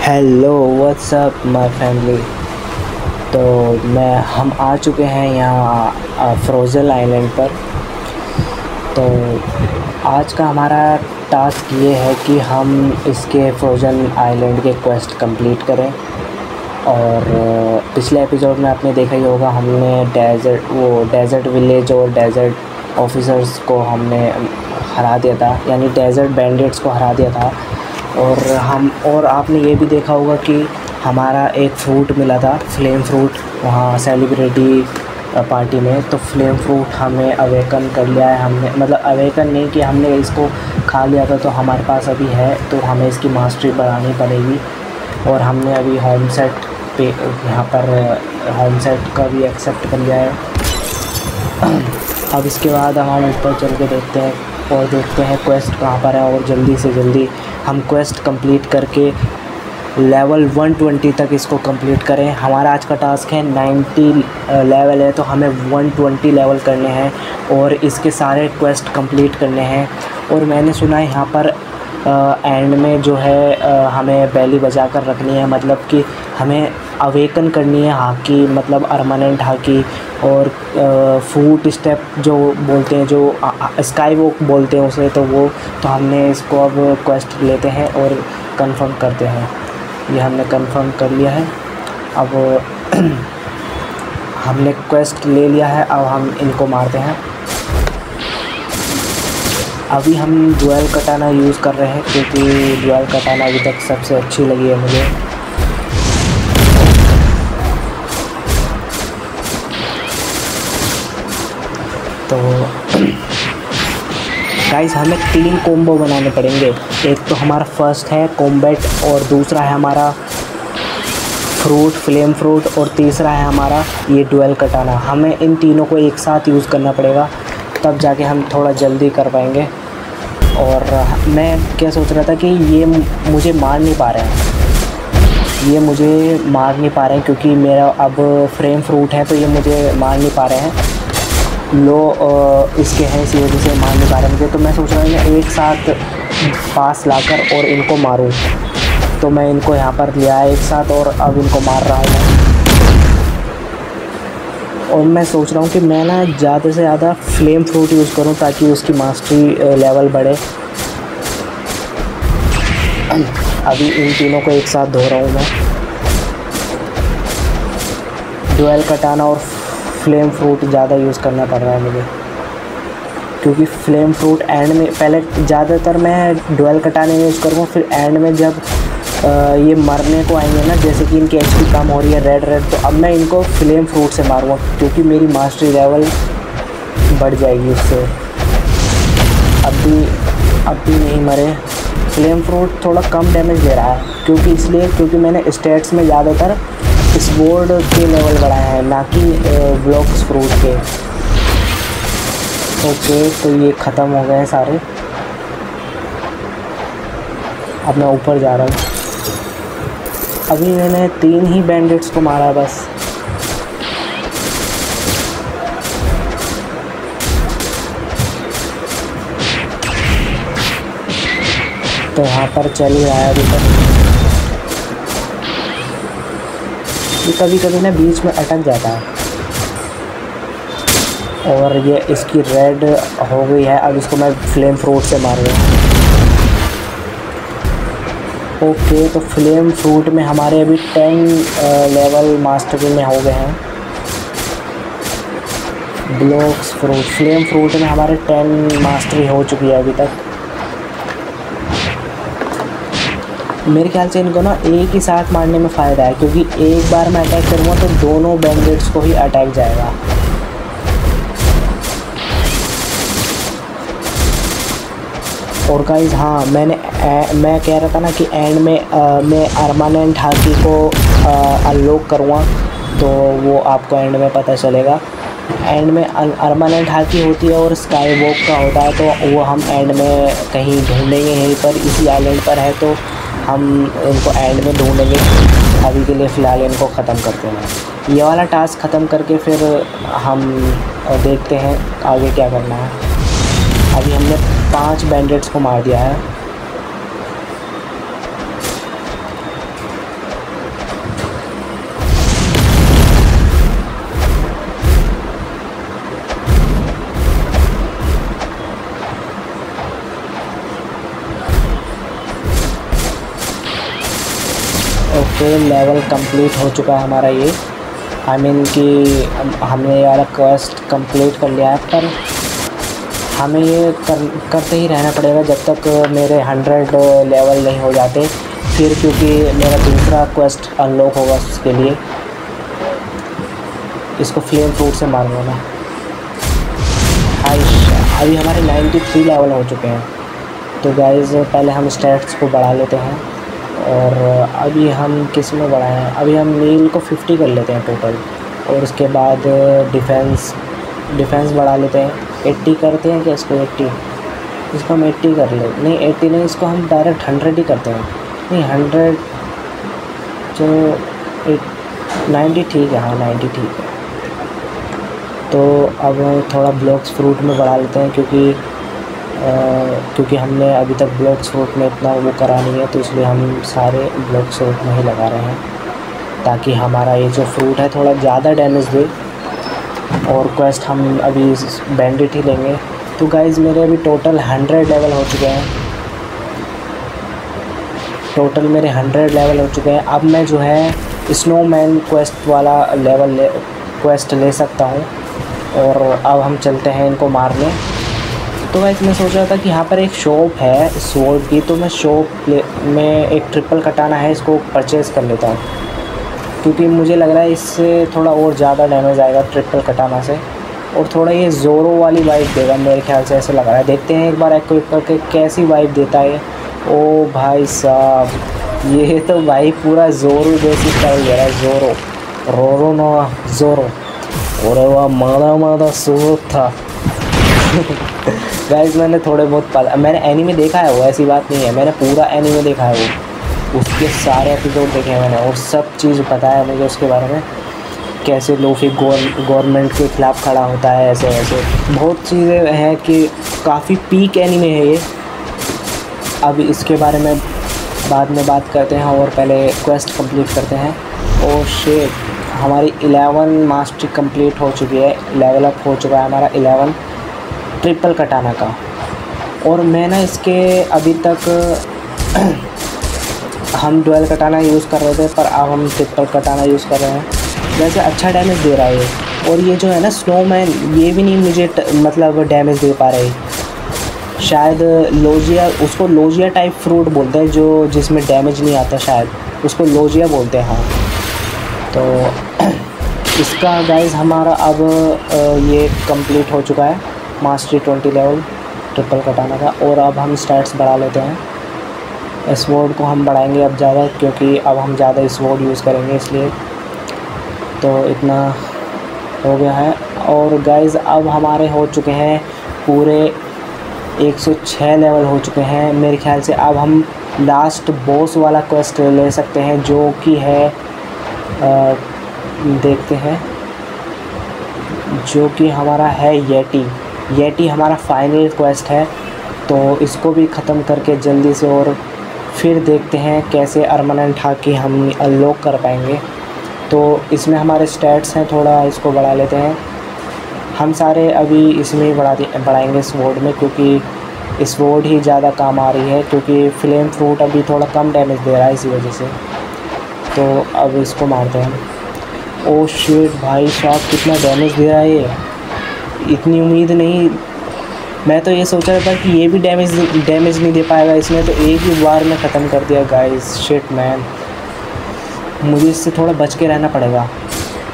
Hello what's up my family. तो हम आ चुके हैं यहाँ फ्रोज़न आइलैंड पर। तो आज का हमारा टास्क ये है कि हम इसके फ्रोज़न आइलैंड के क्वेस्ट कंप्लीट करें। और पिछले एपिसोड में आपने देखा ही होगा, हमने डेज़र्ट विलेज और डेज़र्ट ऑफिसर्स को हमने हरा दिया था, यानी डेज़र्ट बैंडिट्स को हरा दिया था। और आपने ये भी देखा होगा कि हमारा एक फ्रूट मिला था, फ्लेम फ्रूट, वहाँ सेलिब्रिटी पार्टी में। तो फ्लेम फ्रूट हमें अवेकन कर लिया है हमने, मतलब अवेकन नहीं कि हमने इसको खा लिया था, तो हमारे पास अभी है। तो हमें इसकी मास्टरी बढ़ानी पड़ेगी। और हमने अभी होम सेट पे यहाँ पर होम सेट का भी एक्सेप्ट कर लिया है। अब इसके बाद हम ऊपर चल के देखते हैं और देखते हैं क्वेस्ट कहाँ पर है, और जल्दी से जल्दी हम क्वेस्ट कंप्लीट करके लेवल 120 तक इसको कंप्लीट करें। हमारा आज का टास्क है 90 लेवल है, तो हमें 120 लेवल करने हैं और इसके सारे क्वेस्ट कंप्लीट करने हैं। और मैंने सुना है यहाँ पर एंड में जो है हमें बैली बजा कर रखनी है, मतलब कि हमें अवेकन करनी है हाकी, मतलब परमानेंट हाकी। और फूट स्टेप जो बोलते हैं, जो स्काई वॉक बोलते हैं उसे, तो हमने इसको अब क्वेस्ट लेते हैं और कंफर्म करते हैं। ये हमने कंफर्म कर लिया है। अब हमने क्वेस्ट ले लिया है, अब हम इनको मारते हैं। अभी हम ड्यूअल कटाना यूज़ कर रहे हैं, क्योंकि ड्यूअल कटाना अभी तक सबसे अच्छी लगी है मुझे। तो गाइस, हमें 3 कॉम्बो बनाने पड़ेंगे। एक तो हमारा फर्स्ट है कॉम्बैट, और दूसरा है हमारा फ्रूट, फ्लेम फ्रूट, और तीसरा है हमारा ये ड्यूअल कटाना। हमें इन तीनों को एक साथ यूज़ करना पड़ेगा, तब जाके हम थोड़ा जल्दी कर पाएंगे। और मैं क्या सोच रहा था कि ये मुझे मार नहीं पा रहे हैं, क्योंकि मेरा अब फ्लेम फ्रूट है, तो ये मुझे मार नहीं पा रहे हैं। इसके हैं, इसी वजह से मार नहीं पा रहे मुझे। तो मैं सोच रहा हूँ मैं एक साथ पास लाकर और इनको मारूं। तो मैं इनको यहाँ पर लिया एक साथ और अब इनको मार रहा हूँ मैं। और मैं सोच रहा हूँ कि मैं ना ज़्यादा से ज़्यादा फ्लेम फ्रूट यूज़ करूँ, ताकि उसकी मास्टरी लेवल बढ़े। अभी इन तीनों को एक साथ धो रहा हूँ मैं। ड्यूअल कटाना और फ्लेम फ्रूट ज़्यादा यूज़ करना पड़ रहा है मुझे, क्योंकि फ्लेम फ्रूट एंड में, पहले ज़्यादातर मैं ड्यूअल कटाने में यूज़ करूँगा, फिर एंड में जब ये मरने को आएंगे ना, जैसे कि इनकी एचपी कम हो रही है रेड, तो अब मैं इनको फ्लेम फ्रूट से मारूँगा, क्योंकि मेरी मास्टरी लेवल बढ़ जाएगी उससे। अब भी नहीं मरे। फ्लेम फ्रूट थोड़ा कम डैमेज दे रहा है, क्योंकि मैंने स्टेट्स में ज़्यादातर इस बोर्ड के लेवल बढ़ाए हैं, ना कि ब्लॉक्स फ्रूट के। ओके, तो ये ख़त्म हो गए हैं सारे। अब मैं ऊपर जा रहा हूँ। अभी मैंने 3 ही बैंडिट्स को मारा बस। तो यहाँ पर चल ही रहा है अभी तक। ये कभी कभी ना बीच में अटक जाता है। और ये इसकी रेड हो गई है, अब इसको मैं फ्लेम फ्रूट से मारूंगा। ओके, तो फ्लेम फ्रूट में हमारे अभी 10 लेवल मास्टरी में हो गए हैं। ब्लॉक्स फ्रूट, फ्लेम फ्रूट में हमारे 10 मास्टरी हो चुकी है अभी तक। मेरे ख्याल से इनको ना एक ही साथ मारने में फ़ायदा है, क्योंकि एक बार मैं अटैक करूँगा तो दोनों बैंडिट्स को ही अटैक जाएगा। और गाइस, हाँ, मैं कह रहा था ना कि एंड में मैं परमानेंट हाकी को अनलॉक करूँगा, तो वो आपको एंड में पता चलेगा। एंड में परमानेंट हाकी होती है और स्काई वॉक का होता है, तो वो हम एंड में कहीं ढूंढेंगे। यहीं पर इसी आइलैंड पर है, तो हम इनको एंड में ढूंढेंगे। अभी के लिए फ़िलहाल इनको ख़त्म करते हैं। ये वाला टास्क ख़त्म करके फिर हम देखते हैं आगे क्या करना है। अभी हमने 5 बैंडिट्स को मार दिया है। ओके, लेवल कंप्लीट हो चुका है हमारा ये। आई मीन कि हमने ये वाला क्वेस्ट कंप्लीट कर लिया है, पर हमें ये करते ही रहना पड़ेगा जब तक मेरे 100 लेवल नहीं हो जाते फिर, क्योंकि मेरा दूसरा क्वेस्ट अनलॉक होगा उसके लिए। इसको फ्लेम फ्रूट से मारूंगा मैं। अभी हमारे 93 लेवल हो चुके हैं। तो गाइज़ पहले हम स्टैट्स को बढ़ा लेते हैं, और अभी हम किस में बढ़ाएं, अभी हम मील को 50 कर लेते हैं टोटल, और उसके बाद डिफेंस बढ़ा लेते हैं। 80 करते हैं क्या इसको? 80 इसको हम 80 कर ले, नहीं 80 नहीं, इसको हम डायरेक्ट 100 ही करते हैं। नहीं 100 जो 90 ठीक है, हाँ 90 ठीक है। तो अब थोड़ा ब्लॉक्स फ्रूट में बढ़ा लेते हैं, क्योंकि हमने अभी तक ब्लॉक्स फ्रूट में इतना वो करा नहीं है, तो इसलिए हम सारे ब्लॉक्स फ्रूट में ही लगा रहे हैं, ताकि हमारा ये जो फ्रूट है थोड़ा ज़्यादा डैमेज दे। और क्वेस्ट हम अभी बैंडिट ही लेंगे। तो गाइज़ मेरे अभी टोटल 100 लेवल हो चुके हैं, टोटल मेरे 100 लेवल हो चुके हैं। अब मैं जो है स्नोमैन क्वेस्ट वाला क्वेस्ट ले सकता हूँ, और अब हम चलते हैं इनको मारने। तो गाइस मैं सोच रहा था कि यहाँ पर एक शॉप है स्वॉर्ड की, तो मैं शॉप में एक ट्रिपल कटाना है, इसको परचेज़ कर लेता हूँ, क्योंकि मुझे लग रहा है इससे थोड़ा और ज़्यादा डैमेज आएगा ट्रिपल कटाना से, और थोड़ा ये ज़ोरो वाली वाइब देगा मेरे ख्याल से, ऐसे लग रहा है। देखते हैं एक बार एक्टिवेट करके कैसी वाइब देता है। ओ भाई साहब, ये तो भाई पूरा ज़ोरो जैसी स्टाइल दे रहा है, ज़ोरो रोरो ना ज़ोरो, और वह मादा सूरत था। गाइस मैंने थोड़े बहुत मैंने एनीमे देखा है, वो ऐसी बात नहीं है, मैंने पूरा एनीमे देखा है, वो उसके सारे एपिसोड देखे हैं मैंने, और सब चीज़ पता है मुझे उसके बारे में, कैसे लोफी गवर्नमेंट के ख़िलाफ़ खड़ा होता है, ऐसे ऐसे बहुत चीज़ें हैं कि काफ़ी पीक एनीमे है ये। अब इसके बारे में बाद में बात करते हैं, और पहले क्वेस्ट कंप्लीट करते हैं। और शेट, हमारी 11 मास्टरी कंप्लीट हो चुकी है, लेवल अप हो चुका है हमारा 11 ट्रिपल कटाना का। और मैं ना इसके अभी तक हम डुअल कटाना यूज़ कर रहे थे, पर अब हम ट्रिपल कटाना यूज़ कर रहे हैं। वैसे अच्छा डैमेज दे रहा है ये, और ये जो है ना स्नोमैन, ये भी नहीं मुझे मतलब डैमेज दे पा रहे। शायद लोजिया, उसको लोजिया टाइप फ्रूट बोलते हैं, जो जिसमें डैमेज नहीं आता, शायद उसको लोजिया बोलते हैं। हाँ, तो इसका गाइस हमारा अब ये कंप्लीट हो चुका है, मास्टरी 20 लेवल ट्रिपल कटाना का। और अब हम स्टैट्स बढ़ा लेते हैं। स्वॉर्ड को हम बढ़ाएंगे अब ज़्यादा, क्योंकि अब हम ज़्यादा स्वॉर्ड यूज़ करेंगे, इसलिए तो इतना हो गया है। और गाइस अब हमारे हो चुके हैं पूरे 106 लेवल हो चुके हैं मेरे ख्याल से। अब हम लास्ट बॉस वाला क्वेस्ट ले सकते हैं, जो कि है देखते हैं, जो कि हमारा है येटी हमारा फाइनल क्वेस्ट है। तो इसको भी ख़त्म करके जल्दी से, और फिर देखते हैं कैसे अर्मनेंट हाकी हम अनलॉक कर पाएंगे। तो इसमें हमारे स्टैट्स हैं, थोड़ा इसको बढ़ा लेते हैं। हम सारे अभी इसमें ही बढ़ाएंगे स्वॉर्ड में, क्योंकि स्वॉर्ड ही ज़्यादा काम आ रही है, क्योंकि फ्लेम फ्रूट अभी थोड़ा कम डैमेज दे रहा है इसी वजह से। तो अब इसको मारते हैं। ओ शिट भाई साहब, कितना डैमेज दे रहा है ये, इतनी उम्मीद नहीं। मैं तो ये सोच रहा था कि ये भी डैमेज नहीं दे पाएगा, इसने तो एक ही बार में ख़त्म कर दिया गाइस। शिट मैन, मुझे इससे थोड़ा बच के रहना पड़ेगा,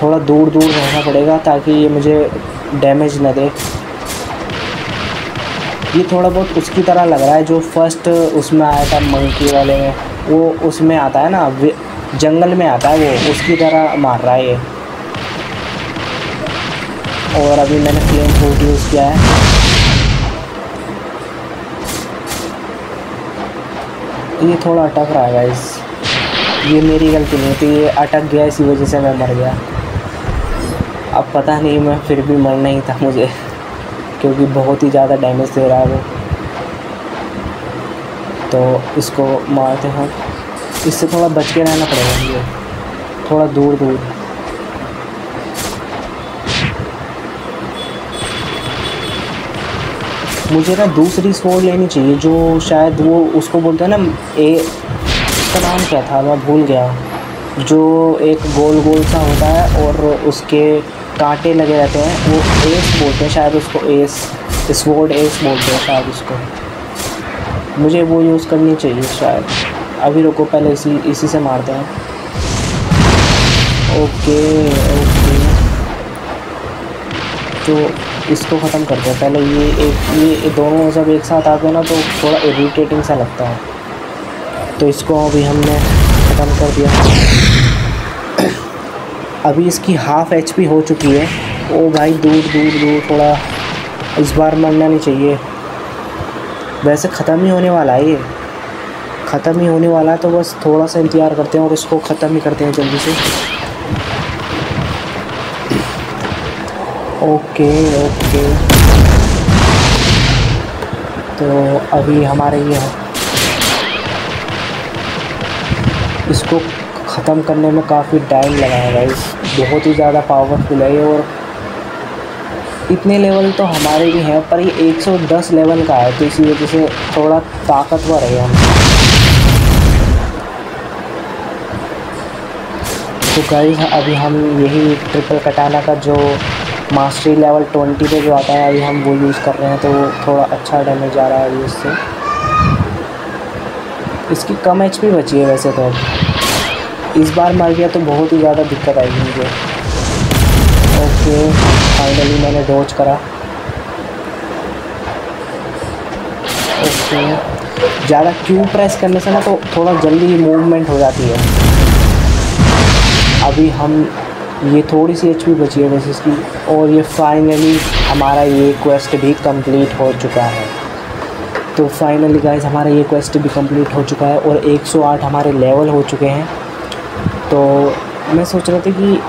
थोड़ा दूर रहना पड़ेगा, ताकि ये मुझे डैमेज न दे। ये थोड़ा बहुत उसकी तरह लग रहा है जो फर्स्ट उसमें आया था मंकी वाले में, वो उसमें आता है ना, जंगल में आता है, वो उसकी तरह मार रहा है ये। और अभी मैंने फ्लेम फ्रूट यूज़ किया है। ये थोड़ा अटक रहा है गाइस, ये मेरी गलती नहीं थी, ये अटक गया, इसी वजह से मैं मर गया। अब पता नहीं, मैं फिर भी मरना ही था मुझे, क्योंकि बहुत ही ज़्यादा डैमेज दे रहा है वो। तो इसको मारते हैं, इससे थोड़ा बच के रहना पड़ेगा मुझे, थोड़ा दूर। मुझे ना दूसरी स्वॉर्ड लेनी चाहिए, जो शायद वो उसको बोलते हैं ना, उसका नाम क्या था, मैं भूल गया। जो एक गोल गोल सा होता है और उसके कांटे लगे रहते हैं, वो एस बोलते हैं शायद उसको, एस स्वॉर्ड एस बोलते हैं शायद उसको। मुझे वो यूज़ करनी चाहिए शायद। अभी रुको, पहले इसी से मारते हैं। ओके ओके, तो इसको ख़त्म करते हैं पहले। ये दोनों जब एक साथ आते हैं ना तो थोड़ा इरिटेटिंग सा लगता है। तो इसको अभी हमने ख़त्म कर दिया। अभी इसकी हाफ़ HP हो चुकी है। ओ भाई, दूर दूर दूर थोड़ा, इस बार मरना नहीं चाहिए। वैसे ख़त्म ही होने वाला है, ये ख़त्म ही होने वाला है, तो बस थोड़ा सा इंतज़ार करते हैं और इसको ख़त्म ही करते हैं जल्दी से। ओके ओके, तो अभी हमारे ये है, इसको ख़त्म करने में काफ़ी टाइम लगा है गाइस। बहुत ही ज़्यादा पावरफुल है ये, और इतने लेवल तो हमारे भी हैं, पर ये 110 लेवल का है, तो इसी वजह से थोड़ा ताकतवर है हम। तो गाइस अभी हम यही ट्रिपल कटाना का जो मास्टरी लेवल 20 पे जो आता है, अभी हम वो यूज़ कर रहे हैं, तो थोड़ा अच्छा डैमेज आ रहा है अभी इससे। इसकी कम HP बची है वैसे तो। इस बार मर गया तो बहुत ही ज़्यादा दिक्कत आएगी मुझे। ओके, फाइनली मैंने डॉज करा। ओके, ज़्यादा क्यू प्रेस करने से ना तो थोड़ा जल्दी ही मूवमेंट हो जाती है। अभी हम ये थोड़ी सी HP बची है वैसे इसकी, और ये फाइनली हमारा ये क्वेस्ट भी कंप्लीट हो चुका है। तो फाइनली गाइस हमारा ये क्वेस्ट भी कंप्लीट हो चुका है और 108 हमारे लेवल हो चुके हैं। तो मैं सोच रहा था कि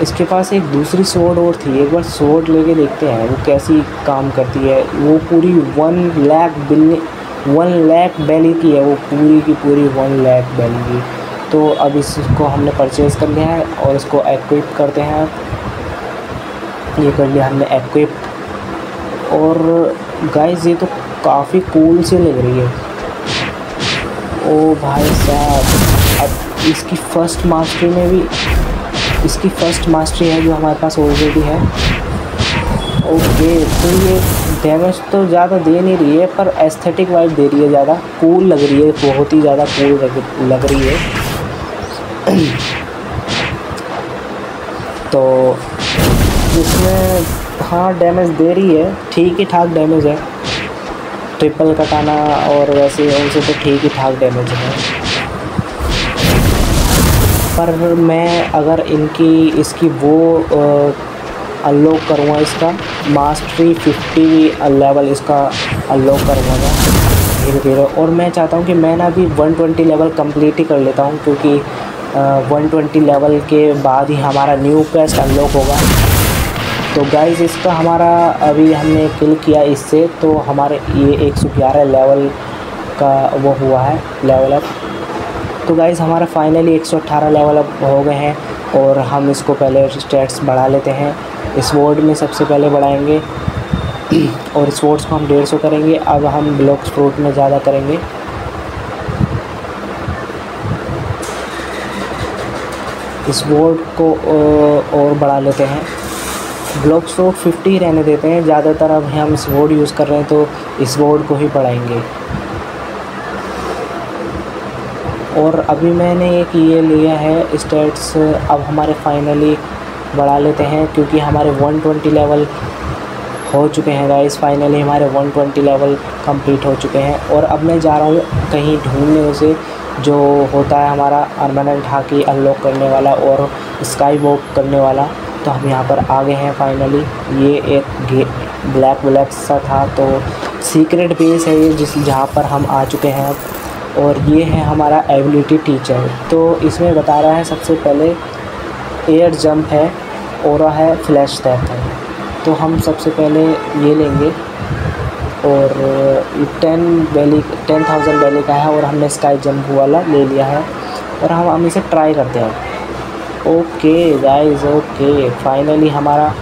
इसके पास एक दूसरी स्वॉर्ड और थी, एक बार स्वॉर्ड लेके देखते हैं वो कैसी काम करती है। वो पूरी 1 लाख बैली की है, वो पूरी की पूरी 1 लाख बैली की। तो अब इसको हमने परचेज़ कर लिया है और इसको एक्विप करते हैं। ये कर लिया हमने एक्विप, और गाइस ये तो काफ़ी कूल सी लग रही है। ओ भाई साहब, अब इसकी फ़र्स्ट मास्टरी में भी, इसकी फ़र्स्ट मास्टरी है जो हमारे पास ऑलरेडी है। ओके, तो ये डैमेज तो ज़्यादा दे नहीं रही है, पर एस्थेटिक वाइब दे रही है, ज़्यादा कूल लग रही है, बहुत ही ज़्यादा कूल लग रही है। तो इसमें हाँ डैमेज दे रही है, ठीक ही ठाक डैमेज है। ट्रिपल कटाना और वैसे उनसे तो ठीक ही ठाक डैमेज है। पर मैं अगर इसकी वो अनलॉक करूँगा, इसका मास्टरी 50 लेवल इसका अनलॉक करूँगा धीरे धीरे। और मैं चाहता हूँ कि मैं ना भी 120 लेवल कंप्लीट ही कर लेता हूँ, क्योंकि 120 लेवल के बाद ही हमारा न्यू क्वेस्ट अनलॉक होगा। तो गाइज़ इसका हमारा अभी हमने किल किया इससे, तो हमारे ये 111 लेवल का वो हुआ है लेवल अप। तो गाइज़ हमारा फाइनली 118 लेवल अप हो गए हैं, और हम इसको पहले स्टेट्स बढ़ा लेते हैं। स्वॉर्ड में सबसे पहले बढ़ाएंगे और स्वॉर्ड्स को हम 150 करेंगे। अब हम ब्लॉक्स फ्रूट में ज़्यादा करेंगे। स्वॉर्ड को और बढ़ा लेते हैं। ब्लॉक्स फ्रूट 50 रहने देते हैं, ज़्यादातर अब हम स्वॉर्ड यूज़ कर रहे हैं तो स्वॉर्ड को ही बढ़ाएंगे। और अभी मैंने एक ये लिया है स्टेट्स, अब हमारे फाइनली बढ़ा लेते हैं, क्योंकि हमारे 120 लेवल हो चुके हैं गाइस। फाइनली हमारे 120 लेवल कंप्लीट हो चुके हैं, और अब मैं जा रहा हूँ कहीं ढूंढने उसे, जो होता है हमारा परमानेंट हाकी अनलॉक करने वाला और स्काई वॉक करने वाला। तो हम यहाँ पर आ गए हैं फाइनली। ये एक ब्लैक सा था, तो सीक्रेट बेस है ये जहाँ पर हम आ चुके हैं अब। और ये है हमारा एबिलिटी टीचर। तो इसमें बता रहा है सबसे पहले एयर जंप है, ऑरा है, फ्लैश थेफ्ट है। तो हम सबसे पहले ये लेंगे, और 10,000 वैली का है, और हमने स्काई जंप वाला ले लिया है, और हम इसे ट्राई करते हैं। ओके गाइस, ओके फाइनली हमारा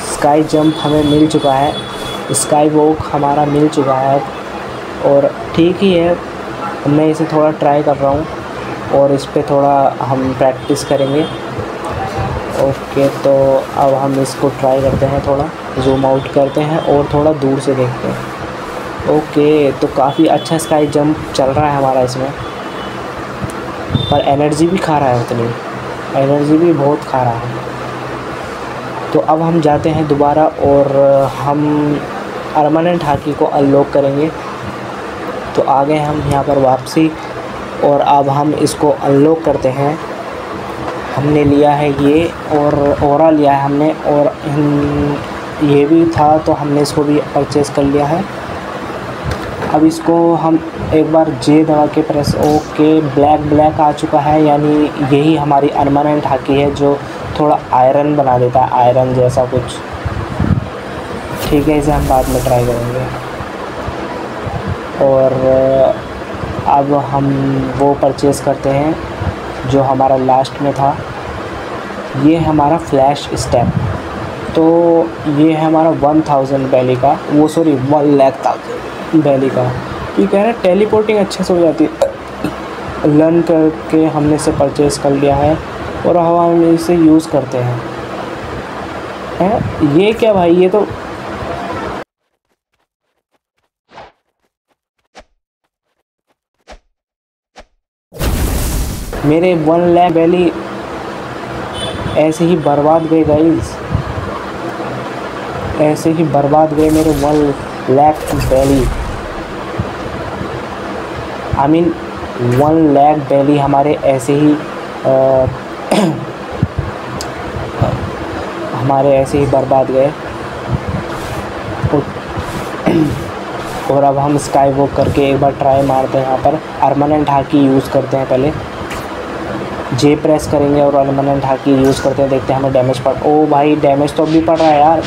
स्काई जंप हमें मिल चुका है, स्काई वॉक हमारा मिल चुका है अब, और ठीक ही है। मैं इसे थोड़ा ट्राई कर रहा हूँ। और इस पे थोड़ा हम प्रैक्टिस करेंगे। ओके, तो अब हम इसको ट्राई करते हैं, थोड़ा जूम आउट करते हैं और थोड़ा दूर से देखते हैं। ओके, तो काफ़ी अच्छा स्काई जंप चल रहा है हमारा इसमें, पर एनर्जी भी खा रहा है, उतनी एनर्जी भी बहुत खा रहा है। तो अब हम जाते हैं दोबारा और हम परमानेंट हाकी को अनलॉक करेंगे। तो आ गए हम यहाँ पर वापसी, और अब हम इसको अनलॉक करते हैं। हमने लिया है ये, और ओरा लिया है हमने, और ये भी था तो हमने इसको भी परचेज़ कर लिया है। अब इसको हम एक बार जे दबा के प्रेस, ओके ब्लैक आ चुका है, यानी यही हमारी परमानेंट हाकी है जो थोड़ा आयरन बना देता है, आयरन जैसा कुछ। ठीक है, इसे हम बाद में ट्राई करेंगे। और अब हम वो परचेज़ करते हैं जो हमारा लास्ट में था, ये हमारा फ्लैश स्टेप। तो ये है हमारा 1000 वैली का, वो सॉरी 1,00,000 वैली का। ये कह रहा है टेलीपोर्टिंग अच्छे से हो जाती है। लर्न करके हमने इसे परचेज़ कर लिया है और हम इसे यूज़ करते हैं। ये क्या भाई, ये तो मेरे 1,00,000 वैली ऐसे ही बर्बाद गए गाइस, ऐसे ही बर्बाद गए मेरे 1,00,000 वैली। आई मीन 1,00,000 वैली हमारे ऐसे ही हमारे ऐसे ही बर्बाद गए। और अब हम स्काई वॉक करके एक बार ट्राई मारते हैं। यहाँ पर परमानेंट हाकी यूज़ करते हैं, पहले जे प्रेस करेंगे और परमानेंट हाकी यूज़ करते हैं, देखते हैं हमें डैमेज पड़। ओ भाई, डैमेज तो अभी पड़ रहा है यार।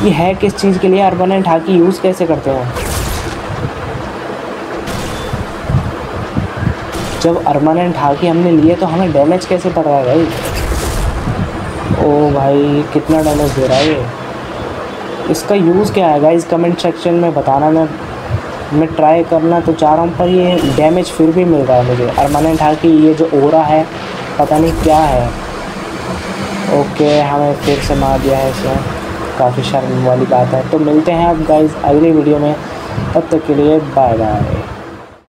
ये है किस चीज़ के लिए, परमानेंट हाकी यूज़ कैसे करते हैं? जब परमानेंट हाकी हमने लिए तो हमें डैमेज कैसे पड़ रहा है भाई? ओ भाई, कितना डैमेज दे रहा है ये? इसका यूज़ क्या है गाइस, कमेंट सेक्शन में बताना। मैं ट्राई करना तो चाह रहा हूँ, पर ये डैमेज फिर भी मिल रहा है मुझे। परमानेंट हाकी ये जो ओरा है पता नहीं क्या है। ओके, हमें फिर से मार दिया है इसने, काफ़ी शर्म वाली बात है। तो मिलते हैं अब गाइस अगली वीडियो में, तब तक के लिए बाय बाय।